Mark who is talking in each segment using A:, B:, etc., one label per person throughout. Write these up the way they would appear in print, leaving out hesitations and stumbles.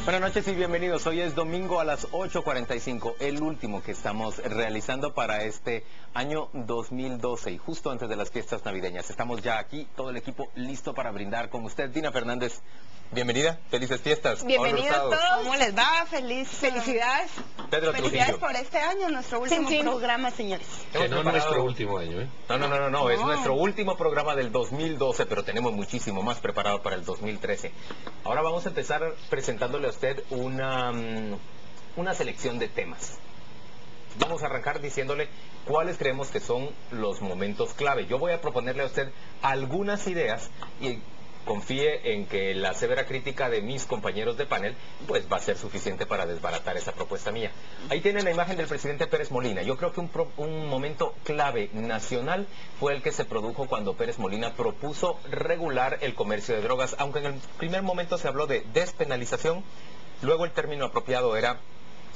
A: Buenas noches y bienvenidos. Hoy es domingo a las 8:45, el último que estamos realizando para este año 2012 y justo antes de las fiestas navideñas. Estamos ya aquí, todo el equipo listo para brindar con usted. Dina Fernández, bienvenida, felices fiestas.
B: Bienvenidos todos. ¿Cómo les va? Felicidades.
A: Pedro
B: Felicidades
A: Trujillo.
B: por este año, nuestro último programa, señores.
C: Que no es nuestro último año, ¿eh?
A: No, es nuestro último programa del 2012, pero tenemos muchísimo más preparado para el 2013. Ahora vamos a empezar presentándole a usted una selección de temas. Vamos a arrancar diciéndole cuáles creemos que son los momentos clave. Yo voy a proponerle a usted algunas ideas y confíe en que la severa crítica de mis compañeros de panel pues va a ser suficiente para desbaratar esa propuesta mía. Ahí tienen la imagen del presidente Pérez Molina. Yo creo que un momento clave nacional fue el que se produjo cuando Pérez Molina propuso regular el comercio de drogas, aunque en el primer momento se habló de despenalización, luego el término apropiado era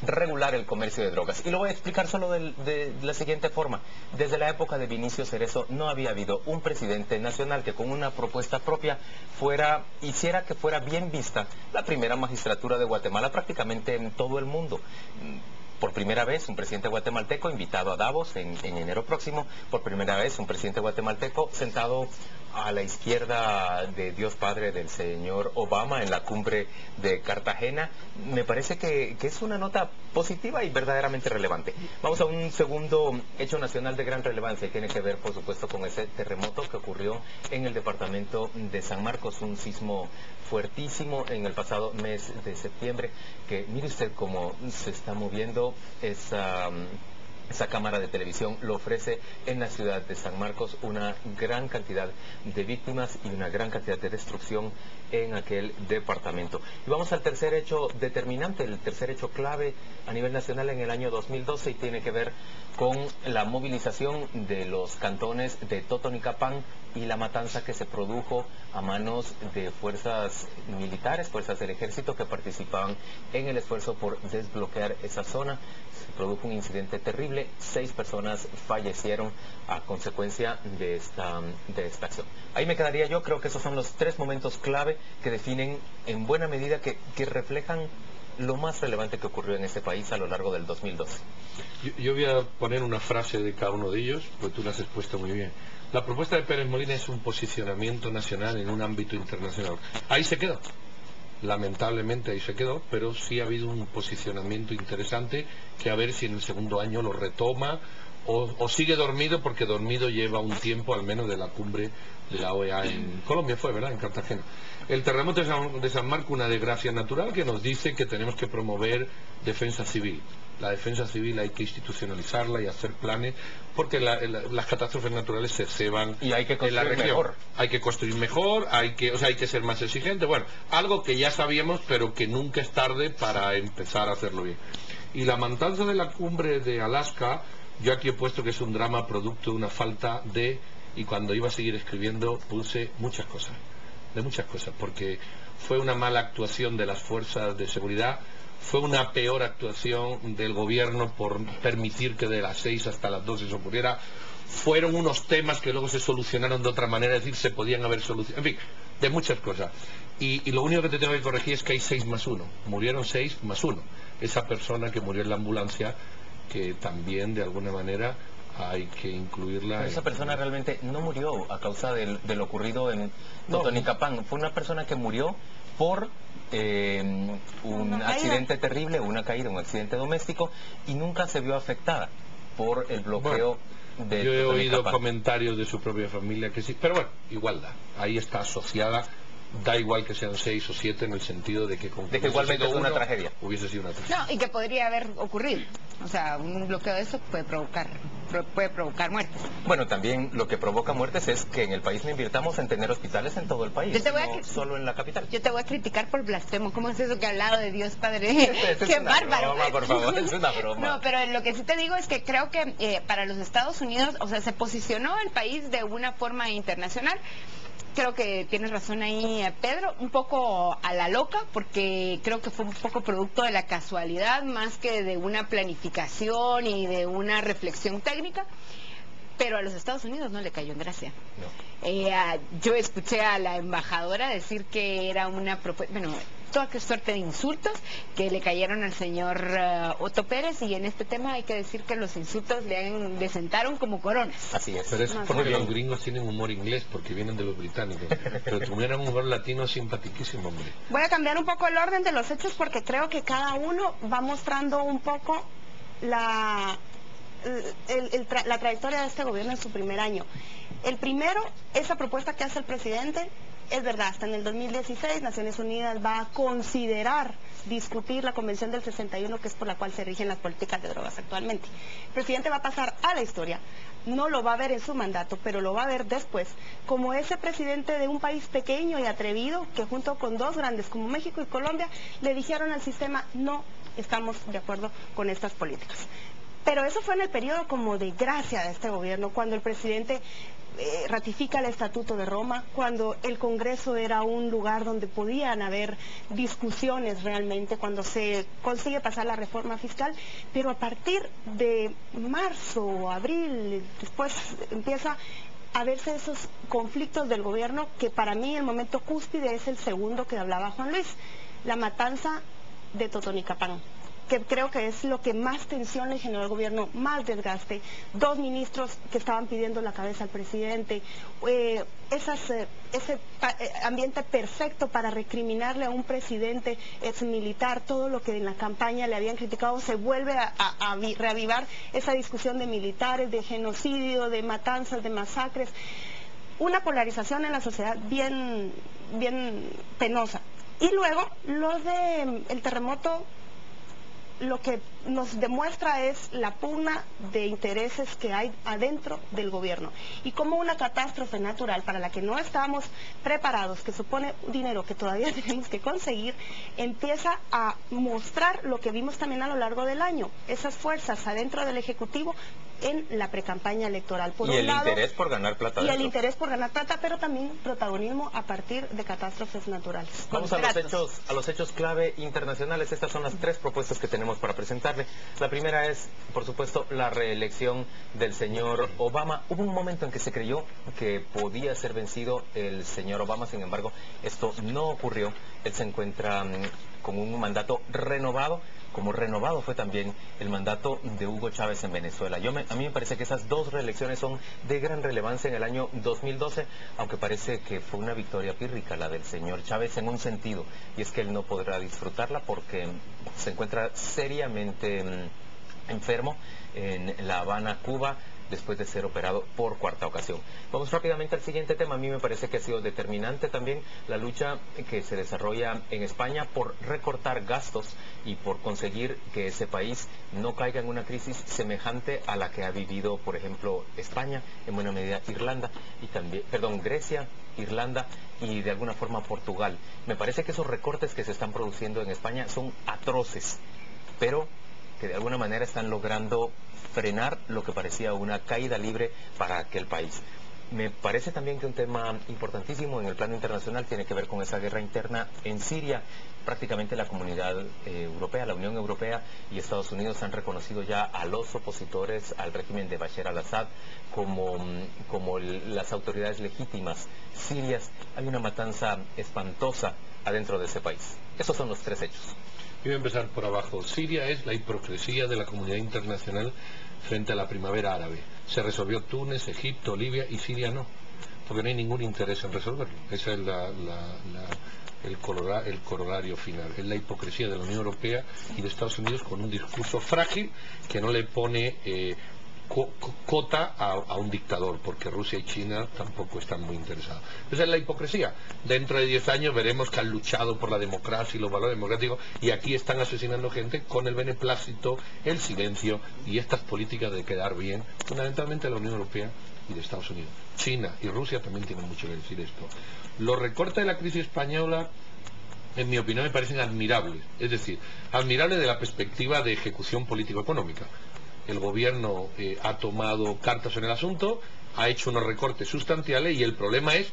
A: regular el comercio de drogas. Y lo voy a explicar solo de la siguiente forma. Desde la época de Vinicio Cerezo no había habido un presidente nacional que con una propuesta propia hiciera que fuera bien vista la primera magistratura de Guatemala prácticamente en todo el mundo. Por primera vez un presidente guatemalteco invitado a Davos en enero próximo, por primera vez un presidente guatemalteco sentado a la izquierda de Dios Padre del señor Obama en la cumbre de Cartagena. Me parece que es una nota positiva y verdaderamente relevante. Vamos a un segundo hecho nacional de gran relevancia y tiene que ver, por supuesto, con ese terremoto que ocurrió en el departamento de San Marcos, un sismo fuertísimo en el pasado mes de septiembre, que mire usted cómo se está moviendo esa cámara de televisión. Lo ofrece en la ciudad de San Marcos, una gran cantidad de víctimas y una gran cantidad de destrucción en aquel departamento. Y vamos al tercer hecho determinante, el tercer hecho clave a nivel nacional en el año 2012 y tiene que ver con la movilización de los cantones de Totonicapán y la matanza que se produjo a manos de fuerzas militares, fuerzas del ejército que participaban en el esfuerzo por desbloquear esa zona. Se produjo un incidente terrible, 6 personas fallecieron a consecuencia de esta acción. Ahí me quedaría yo. Creo que esos son los 3 momentos clave que definen en buena medida, que reflejan lo más relevante que ocurrió en este país a lo largo del 2012.
C: Yo voy a poner una frase de cada uno de ellos, porque tú la has expuesto muy bien. La propuesta de Pérez Molina es un posicionamiento nacional en un ámbito internacional. Ahí se quedó. Lamentablemente ahí se quedó, pero sí ha habido un posicionamiento interesante que a ver si en el segundo año lo retoma o sigue dormido, porque dormido lleva un tiempo, al menos de la cumbre de la OEA en Colombia, fue, ¿verdad?, en Cartagena. El terremoto de San Marcos, una desgracia natural que nos dice que tenemos que promover defensa civil. La defensa civil hay que institucionalizarla y hacer planes, porque las catástrofes naturales se ceban
A: y hay que
C: en la región.
A: mejor.
C: Hay que construir mejor, hay que ser más exigente. Bueno, algo que ya sabíamos, pero que nunca es tarde para empezar a hacerlo bien. Y la matanza de la cumbre de Alaska, yo aquí he puesto que es un drama producto de una falta de... Y cuando iba a seguir escribiendo puse muchas cosas, porque fue una mala actuación de las fuerzas de seguridad, fue una peor actuación del gobierno por permitir que de las 6 hasta las 12 se ocurriera, fueron unos temas que luego se solucionaron de otra manera, es decir, se podían haber solucionado, en fin, de muchas cosas. Y lo único que te tengo que corregir es que hay 6 más 1, murieron 6 más 1. Esa persona que murió en la ambulancia, que también de alguna manera hay que incluirla.
A: Pero esa persona realmente no murió a causa de lo ocurrido en Totonicapán. Fue una persona que murió por un accidente terrible, una caída, un accidente doméstico, y nunca se vio afectada por el bloqueo de
C: Yo he oído
A: Totonicapán.
C: Comentarios de su propia familia que sí, pero bueno, igualdad, ahí está asociada. Da igual que sean 6 o 7, en el sentido de que
A: igualmente es una tragedia.
C: Hubiese sido una tragedia.
B: No, y que podría haber ocurrido. O sea, un bloqueo de eso puede provocar muertes.
A: Bueno, también lo que provoca muertes es que en el país no invirtamos en tener hospitales en todo el país, no solo en la capital.
B: Yo te voy a criticar por blasfemo. ¿Cómo es eso que al lado de Dios Padre? ¡Qué bárbaro!
A: Broma, por favor, es una broma.
B: No, pero lo que sí te digo es que creo que para los Estados Unidos, o sea, se posicionó el país de una forma internacional. Creo que tienes razón ahí, Pedro, un poco a la loca, porque creo que fue un poco producto de la casualidad más que de una planificación y de una reflexión técnica. Pero a los Estados Unidos no le cayó en gracia.
A: No.
B: Yo escuché a la embajadora decir que era una propuesta, bueno, toda suerte de insultos que le cayeron al señor Otto Pérez, y en este tema hay que decir que los insultos le sentaron como coronas.
A: Así es.
C: Pero es porque los gringos tienen humor inglés, porque vienen de los británicos. Pero tuvieran un humor latino simpatiquísimo, hombre.
D: Voy a cambiar un poco el orden de los hechos porque creo que cada uno va mostrando un poco la trayectoria de este gobierno en su primer año. El primero, esa propuesta que hace el presidente, es verdad, hasta en el 2016 Naciones Unidas va a considerar discutir la Convención del 61, que es por la cual se rigen las políticas de drogas actualmente. El presidente va a pasar a la historia, no lo va a ver en su mandato, pero lo va a ver después, como ese presidente de un país pequeño y atrevido, que junto con dos grandes como México y Colombia, le dijeron al sistema, no estamos de acuerdo con estas políticas. Pero eso fue en el periodo como de gracia de este gobierno, cuando el presidente ratifica el Estatuto de Roma, cuando el Congreso era un lugar donde podían haber discusiones realmente, cuando se consigue pasar la reforma fiscal, pero a partir de marzo o abril, después empieza a verse esos conflictos del gobierno, que para mí el momento cúspide es el segundo que hablaba Juan Luis, la matanza de Totonicapán, que creo que es lo que más tensión le generó al gobierno, más desgaste, dos ministros que estaban pidiendo la cabeza al presidente, ese ambiente perfecto para recriminarle a un presidente exmilitar todo lo que en la campaña le habían criticado, se vuelve a reavivar esa discusión de militares, de genocidio, de matanzas, de masacres, una polarización en la sociedad bien penosa. Y luego, el terremoto, lo que nos demuestra es la pugna de intereses que hay adentro del gobierno y como una catástrofe natural para la que no estamos preparados, que supone dinero que todavía tenemos que conseguir, empieza a mostrar lo que vimos también a lo largo del año, esas fuerzas adentro del Ejecutivo en la precampaña electoral. Por
A: y
D: un
A: el
D: lado,
A: interés por ganar plata.
D: Y el interés por ganar plata, pero también protagonismo a partir de catástrofes naturales.
A: Vamos a los hechos clave internacionales. Estas son las tres propuestas que tenemos para presentarle. La primera es, por supuesto, la reelección del señor Obama. Hubo un momento en que se creyó que podía ser vencido el señor Obama, sin embargo, esto no ocurrió. Él se encuentra con un mandato renovado, como renovado fue también el mandato de Hugo Chávez en Venezuela. A mí me parece que esas dos reelecciones son de gran relevancia en el año 2012, aunque parece que fue una victoria pírrica la del señor Chávez en un sentido, y es que él no podrá disfrutarla porque se encuentra seriamente enfermo en La Habana, Cuba, después de ser operado por cuarta ocasión. Vamos rápidamente al siguiente tema. A mí me parece que ha sido determinante también la lucha que se desarrolla en España por recortar gastos y por conseguir que ese país no caiga en una crisis semejante a la que ha vivido, por ejemplo, España, en buena medida Irlanda, y también, Grecia, Irlanda y de alguna forma Portugal. Me parece que esos recortes que se están produciendo en España son atroces, pero que de alguna manera están logrando frenar lo que parecía una caída libre para aquel país. Me parece también que un tema importantísimo en el plano internacional tiene que ver con esa guerra interna en Siria. Prácticamente la comunidad europea, la Unión Europea y Estados Unidos han reconocido ya a los opositores al régimen de Bashar al-Assad como las autoridades legítimas sirias. Hay una matanza espantosa adentro de ese país. Esos son los tres hechos.
C: Voy a empezar por abajo. Siria es la hipocresía de la comunidad internacional frente a la primavera árabe. Se resolvió Túnez, Egipto, Libia y Siria no, porque no hay ningún interés en resolverlo. Ese es el corolario final. Es la hipocresía de la Unión Europea y de Estados Unidos con un discurso frágil que no le pone cota a un dictador, porque Rusia y China tampoco están muy interesados. Esa es la hipocresía. Dentro de 10 años veremos que han luchado por la democracia y los valores democráticos, y aquí están asesinando gente con el beneplácito, el silencio y estas políticas de quedar bien, fundamentalmente de la Unión Europea y de Estados Unidos. China y Rusia también tienen mucho que decir esto. Los recortes de la crisis española, en mi opinión, me parecen admirables. Es decir, admirables de la perspectiva de ejecución político-económica. El gobierno ha tomado cartas en el asunto, ha hecho unos recortes sustanciales y el problema es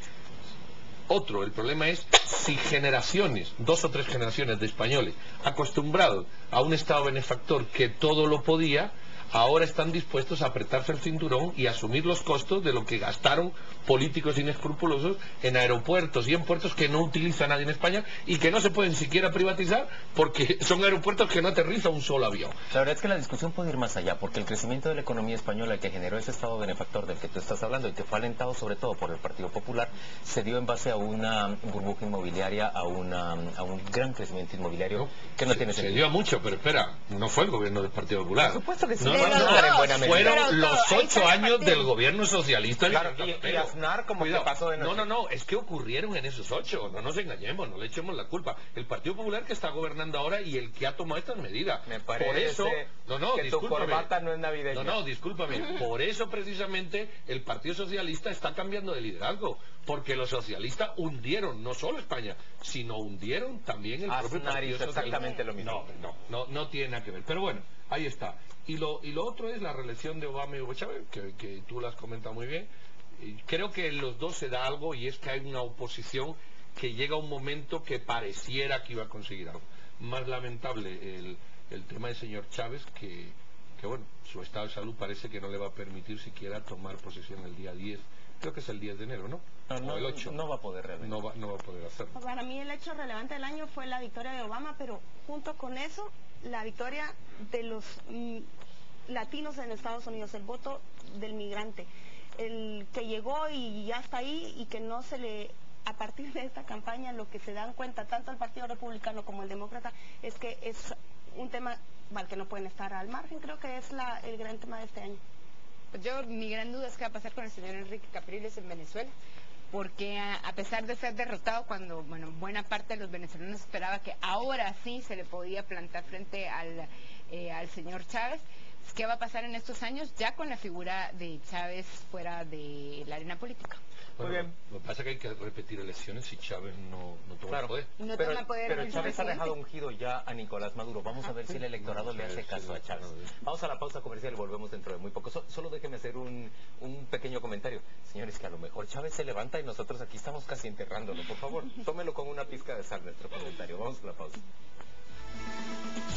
C: si generaciones, 2 o 3 generaciones de españoles acostumbrados a un Estado benefactor que todo lo podía, ahora están dispuestos a apretarse el cinturón y asumir los costos de lo que gastaron políticos inescrupulosos en aeropuertos y en puertos que no utiliza nadie en España y que no se pueden siquiera privatizar porque son aeropuertos que no aterriza un solo avión.
A: La verdad es que la discusión puede ir más allá, porque el crecimiento de la economía española que generó ese estado benefactor del que tú estás hablando y que fue alentado sobre todo por el Partido Popular, se dio en base a una burbuja inmobiliaria, a un gran crecimiento inmobiliario que no tiene
C: Se
A: sentido.
C: dio a mucho, pero espera, no fue el gobierno del Partido Popular.
A: Por supuesto que sí.
C: No,
B: De
C: no,
B: los
C: no,
B: dos,
A: en buena medida.
C: fueron
B: pero
C: los
B: todo, ahí
C: 8
B: está el
C: años
B: partido.
C: del gobierno socialista.
A: Claro, y Aznar como que pasó de noche.
C: No, es que ocurrieron en esos 8, no nos engañemos, no le echemos la culpa. El Partido Popular que está gobernando ahora y el que ha tomado estas medidas.
A: Me parece
C: Por eso,
A: que tu corbata no es navideña.
C: No, discúlpame. Por eso precisamente el Partido Socialista está cambiando de liderazgo, porque los socialistas hundieron no solo España, sino hundieron también el propio
A: Aznar
C: Partido
A: hizo
C: Socialista.
A: exactamente lo mismo.
C: No tiene nada que ver. Pero bueno, ahí está. Y lo otro es la relación de Obama y Hugo Chávez, que tú lo has comentado muy bien. Y creo que en los dos se da algo, y es que hay una oposición que llega a un momento que pareciera que iba a conseguir algo. Más lamentable el tema del señor Chávez, que bueno, su estado de salud parece que no le va a permitir siquiera tomar posesión el día 10. Creo que es el 10 de enero, ¿no?
A: No,
C: O el 8.
A: no va a poder realmente.
C: No va a poder hacerlo.
D: Para mí el hecho relevante del año fue la victoria de Obama, pero junto con eso, la victoria de los latinos en Estados Unidos, el voto del migrante, el que llegó y ya está ahí y que no se le... A partir de esta campaña lo que se dan cuenta tanto el Partido Republicano como el Demócrata es que es un tema al que no pueden estar al margen. Creo que es el gran tema de este año.
B: Pues mi gran duda es qué va a pasar con el señor Enrique Capriles en Venezuela, porque a pesar de ser derrotado cuando, bueno, buena parte de los venezolanos esperaba que ahora sí se le podía plantar frente al señor Chávez, ¿qué va a pasar en estos años ya con la figura de Chávez fuera de la arena política?
C: Bueno,
A: Muy bien.
C: Lo que pasa es que hay que repetir elecciones si Chávez no toma
A: Claro,
C: el poder.
B: No
A: pero,
B: toma poder
A: pero
B: el
A: Chávez ha
B: presidente.
A: dejado ungido ya a Nicolás Maduro. Vamos a ver si el electorado le hace caso a Chávez. Vamos a la pausa comercial y volvemos dentro de muy poco. Solo déjeme hacer un pequeño comentario. Señores, que a lo mejor Chávez se levanta y nosotros aquí estamos casi enterrándolo. Por favor, tómelo con una pizca de sal nuestro comentario. Vamos a la pausa.